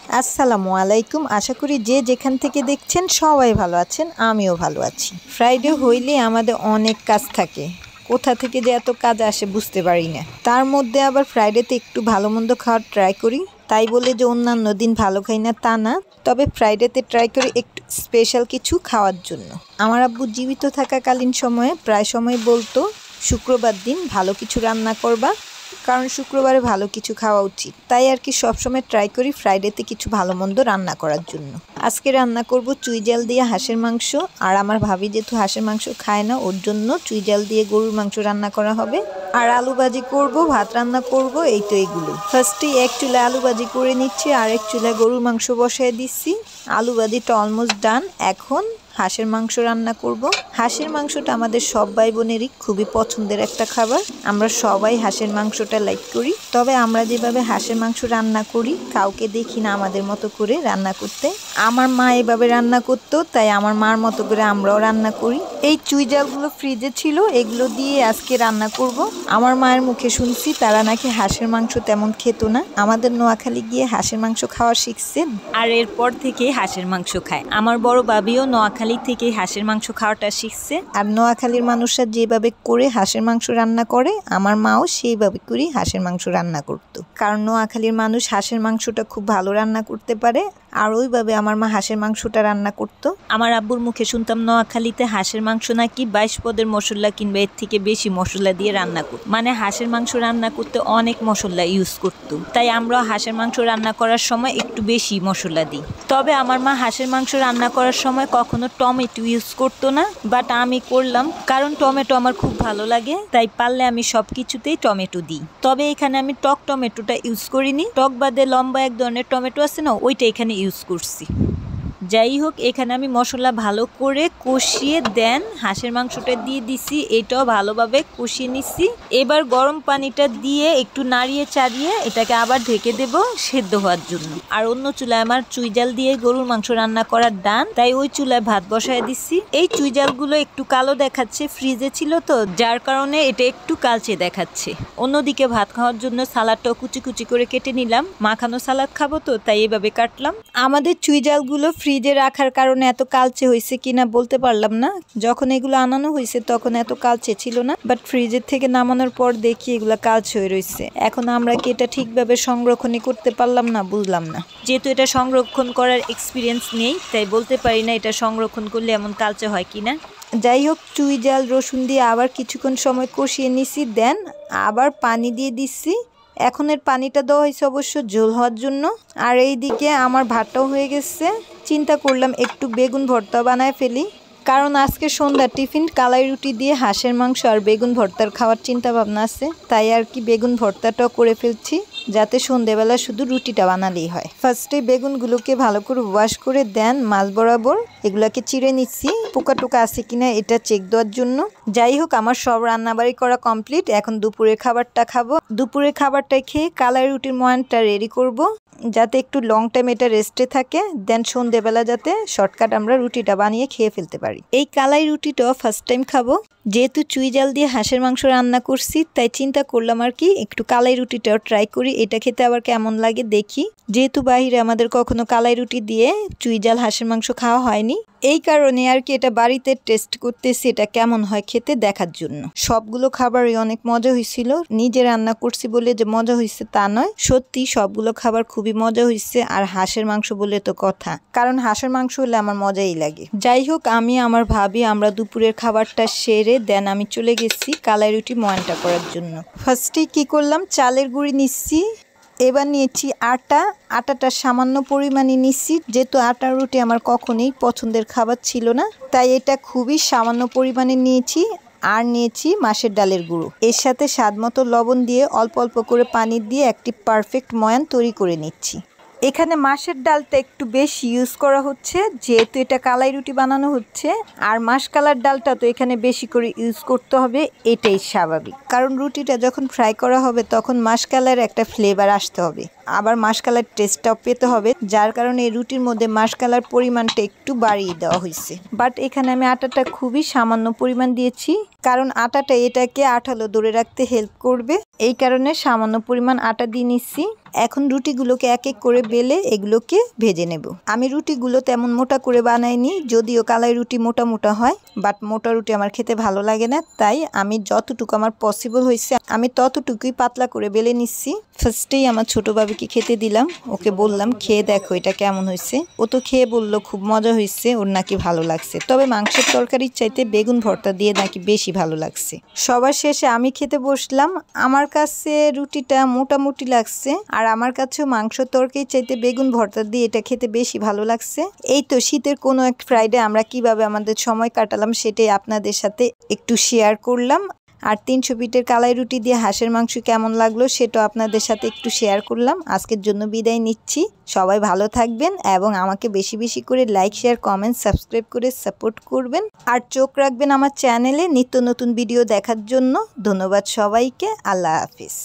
আসসালামু আলাইকুম। আশা করি যে যেখান থেকে দেখছেন সবাই ভালো আছেন, আমিও ভালো আছি। ফ্রাইডে হইলে আমাদের অনেক কাজ থাকে, কোথা থেকে যে এত কাজ আসে বুঝতে পারি না। তার মধ্যে আবার ফ্রাইডেতে একটু ভালো মন্দ খাওয়ার ট্রাই করি। তাই বলে যে অন্যান্য দিন ভালো খাই না তা না, তবে ফ্রাইডেতে ট্রাই করি একটু স্পেশাল কিছু খাওয়ার জন্য। আমার আব্বু জীবিত থাকাকালীন সময়ে প্রায় সময় বলতো শুক্রবার দিন ভালো কিছু রান্না করবা, কারণ শুক্রবারে ভালো কিছু খাওয়া উচিত। তাই আর কি সবসময় ট্রাই করি ফ্রাইডেতে কিছু ভালো মন্দ রান্না করার জন্য। আজকে রান্না করব চুই জাল দিয়ে হাঁসের মাংস। আর আমার ভাবি যেহেতু হাঁসের মাংস খায় না, ওর জন্য চুই জাল দিয়ে গরুর মাংস রান্না করা হবে। আর আলু ভাজি করব, ভাত রান্না করব, এই তো এইগুলো। ফার্স্টে এক চুলায় আলু ভাজি করে নিচ্ছি, আর এক চুলায় গরুর মাংস বসায় দিচ্ছি। আলু ভাজিটা অলমোস্ট ডান। এখন হাঁসের মাংস রান্না করব। হাঁসের মাংসটা আমাদের সব ভাই বোনেরই খুবই পছন্দের একটা খাবার। আমরা সবাই হাঁসের মাংসটা লাইক করি। তবে আমরা যেভাবে হাঁসের মাংস রান্না করি কাউকে দেখি না আমাদের মতো করে রান্না করতে। আমার মা এভাবে রান্না করতো, তাই আমার মার মতো করে আমরাও রান্না করি। এই চুই জালগুলো ফ্রিজে ছিল, এগুলো দিয়ে আজকে রান্না করব। আমার মায়ের মুখে শুনছি তারা নাকি হাঁসের মাংস তেমন খেত না, আমাদের নোয়াখালী গিয়ে হাঁসের মাংস খাওয়া শিখছে, আর এরপর থেকে হাঁসের মাংস খায়। আমার বড় বাবিও নোয়াখালী থেকে হাঁসের মাংস খাওয়াটা শিখছে। আর নোয়াখালীর মানুষরা যেভাবে করে হাঁসের মাংস রান্না করে আমার মাও সেইভাবে করে হাঁসের মাংস রান্না করতো, কারণ নোয়াখালীর মানুষ হাঁসের মাংসটা খুব ভালো রান্না করতে পারে। আর ওইভাবে আমার মা হাঁসের মাংসটা রান্না করতো। আমার আব্বুর মুখে শুনতাম নোয়াখালীতে হাঁসের মাংস নাকি 22 পদের মশলা কিংবা এর থেকে বেশি মশলা দিয়ে রান্না করত, মানে হাঁসের মাংস রান্না করতে অনেক মশলা ইউজ করতো। তাই আমরা হাঁসের মাংস রান্না করার সময় একটু বেশি মশলা দিই। তবে আমার মা হাঁসের মাংস রান্না করার সময় কখনো টমেটো ইউজ করতো না, বাট আমি করলাম, কারণ টমেটো আমার খুব ভালো লাগে। তাই পারলে আমি সব কিছুতেই টমেটো দিই। তবে এখানে আমি টক টমেটোটা ইউজ করিনি, টক বাদে লম্বা এক ধরনের টমেটো আছে না, ওইটা এখানে ইউজ করছি। যাই হোক, এখানে আমি মশলা ভালো করে কষিয়ে দেন হাঁসের মাংসটা দিয়ে দিছি, এটাও ভালোভাবে কষিয়ে নিচ্ছি। এবার গরম পানিটা দিয়ে একটু নাড়িয়ে চাড়িয়ে এটাকে আবার ঢেকে দেব সেদ্ধ হওয়ার জন্য। আর অন্য চুলায় আমার চুই জাল দিয়ে গরুর মাংস রান্না করার ডান, তাই ওই চুলায় ভাত বসায় দিচ্ছি। এই চুই জালগুলো একটু কালো দেখাচ্ছে, ফ্রিজে ছিল তো যার কারণে এটা একটু কালচে দেখাচ্ছে। অন্যদিকে ভাত খাওয়ার জন্য সালাডটাও কুচি কুচি করে কেটে নিলাম, মাখানো সালাদ খাবো তো তাই এভাবে কাটলাম। আমাদের চুই জালগুলো ফ্রিজে রাখার কারণে এত কালচে হয়েছে কিনা বলতে পারলাম না। যখন এগুলো আনানো হয়েছে তখন এত কালচে ছিল না, বাট ফ্রিজের থেকে নামানোর পর দেখি এগুলো কালচে হয়ে রয়েছে। এখন আমরা কি এটা ঠিকভাবে সংরক্ষণই করতে পারলাম না, বুঝলাম না। যেহেতু এটা সংরক্ষণ করার এক্সপিরিয়েন্স নেই, তাই বলতে পারি না এটা সংরক্ষণ করলে এমন কালচে হয় কিনা। যাই হোক, চুই জাল রসুন দিয়ে আবার কিছুক্ষণ সময় কষিয়ে নিছি, দেন আবার পানি দিয়ে দিচ্ছি। এখন এর পানিটা দেওয়া হয়েছে অবশ্য ঝোল হওয়ার জন্য। আর এইদিকে আমার ভাতটাও হয়ে গেছে। চিন্তা করলাম একটু বেগুন ভর্তা বানায় ফেলি, কারণ আজকে সন্ধ্যার টিফিন কালাই রুটি দিয়ে হাঁসের মাংস আর বেগুন ভর্তার খাওয়ার চিন্তা ভাবনা আছে। তাই আর কি বেগুন ভর্তাটাও করে ফেলছি, যাতে সন্ধ্যেবেলা শুধু রুটিটা বানালেই হয়। ফার্স্টে বেগুনগুলোকে ভালো করে ওয়াশ করে দেন মাছ বরাবর এগুলাকে চিড়ে নিচ্ছি, পোকা টোকা আছে কিনা এটা চেক দেওয়ার জন্য। যাই হোক, আমার সব রান্নাবাড়ি করা কমপ্লিট। এখন দুপুরের খাবারটা খাবো। দুপুরের খাবারটা খেয়ে কালাই রুটির ময়ানটা রেডি করব, যাতে একটু লং টাইম এটা রেস্টে থাকে। দেন সন্ধ্যেবেলা যাতে শর্টকাট আমরা রুটিটা বানিয়ে খেয়ে ফেলতে পারি। এই কালাই রুটিটা ফার্স্ট টাইম খাবো, যেহেতু চুই জাল দিয়ে হাঁসের মাংস রান্না করছি, তাই চিন্তা করলাম আর কি একটু কালাই রুটিটাও ট্রাই করি, এটা খেতে আবার কেমন লাগে দেখি। যেহেতু বাহিরে আমাদের কখনো কালাই রুটি দিয়ে চুই জাল হাঁসের মাংস খাওয়া হয়নি, এই কারণে আর কি এটা বাড়িতে টেস্ট করতেছি এটা কেমন হয় খেতে দেখার জন্য। সবগুলো খাবারই অনেক মজা হয়েছিল। নিজে রান্না করছি বলে যে মজা হয়েছে তা নয়, সত্যি সবগুলো খাবার খুবই মজা হয়েছে। আর হাঁসের মাংস বলে তো কথা, কারণ হাঁসের মাংস হলে আমার মজাই লাগে। যাই হোক, আমি আমার ভাবি আমরা দুপুরের খাবারটা সেরে দেন আমি চলে গেছি কালাই রুটি ময়ানটা করার জন্য। ফার্স্টে কি করলাম, চালের গুঁড়ি নিচ্ছি, এবার নিয়েছি আটাটা সামান্য পরিমাণে নিচ্ছি, যেহেতু আটার রুটি আমার কখনোই পছন্দের খাবার ছিল না, তাই এটা খুবই সামান্য পরিমাণে নিয়েছি। আর নিয়েছি মাছের ডালের গুঁড়ো, এর সাথে স্বাদমতো লবণ দিয়ে অল্প অল্প করে পানি দিয়ে একটি পারফেক্ট ময়ান তৈরি করে নিচ্ছি। এখানে মাছের ডালটা একটু বেশি ইউজ করা হচ্ছে, যেহেতু এটা কালাই রুটি বানানো হচ্ছে। আর মাসকালার ডালটা তো এখানে বেশি করে ইউজ করতে হবে, এটাই স্বাভাবিক, কারণ রুটিটা যখন ফ্রাই করা হবে তখন মাসকালার একটা ফ্লেভার আসতে হবে। আবার মাশকালার টেস্টটাও পেতে হবে, যার কারণে এই রুটির মধ্যে মাশকালার পরিমাণটা একটু বাড়িয়ে দেওয়া হয়েছে। বাট এখানে আমি আটাটা খুবই সামান্য পরিমাণ দিয়েছি, কারণ আটাটা এটাকে আঠালো ধরে রাখতে হেল্প করবে, এই কারণে সামান্য পরিমাণ আটা দিয়ে নিচ্ছি। এখন রুটিগুলোকে এক এক করে বেলে এগুলোকে ভেজে নেব। আমি রুটিগুলো তেমন মোটা করে বানাইনি, যদিও কালাই রুটি মোটা মোটা হয়, বাট মোটা রুটি আমার খেতে ভালো লাগে না, তাই আমি যতটুকু আমার পসিবল হয়েছে আমি ততটুকুই পাতলা করে বেলে নিচ্ছি। ফার্স্টেই আমার ছোট বাবিকে খেতে দিলাম, ওকে বললাম খেয়ে দেখো এটা কেমন হয়েছে। ও তো খেয়ে বললো খুব মজা হয়েছে, ওর নাকি ভালো লাগছে, তবে মাংসের তরকারির চাইতে বেগুন ভর্তা দিয়ে নাকি বেশি ভালো লাগছে। সবার শেষে আমি খেতে বসলাম। আমার কাছে রুটিটা মোটামুটি লাগছে, আর আমার কাছেও মাংস তরকারি চাইতে বেগুন ভর্তা দিয়ে এটা খেতে বেশি ভালো লাগছে। এই তো শীতের কোনো এক ফ্রাইডে আমরা কিভাবে আমাদের সময় কাটালাম সেটাই আপনাদের সাথে একটু শেয়ার করলাম। আর 300 ফিটের কালাই রুটি দিয়ে হাঁসের মাংস কেমন লাগলো সেটাও আপনাদের সাথে একটু শেয়ার করলাম। আজকের জন্য বিদায় নিচ্ছি। সবাই ভালো থাকবেন এবং আমাকে বেশি বেশি করে লাইক, শেয়ার, কমেন্ট, সাবস্ক্রাইব করে সাপোর্ট করবেন। আর চোখ রাখবেন আমার চ্যানেলে নিত্য নতুন ভিডিও দেখার জন্য। ধন্যবাদ সবাইকে। আল্লাহ হাফিজ।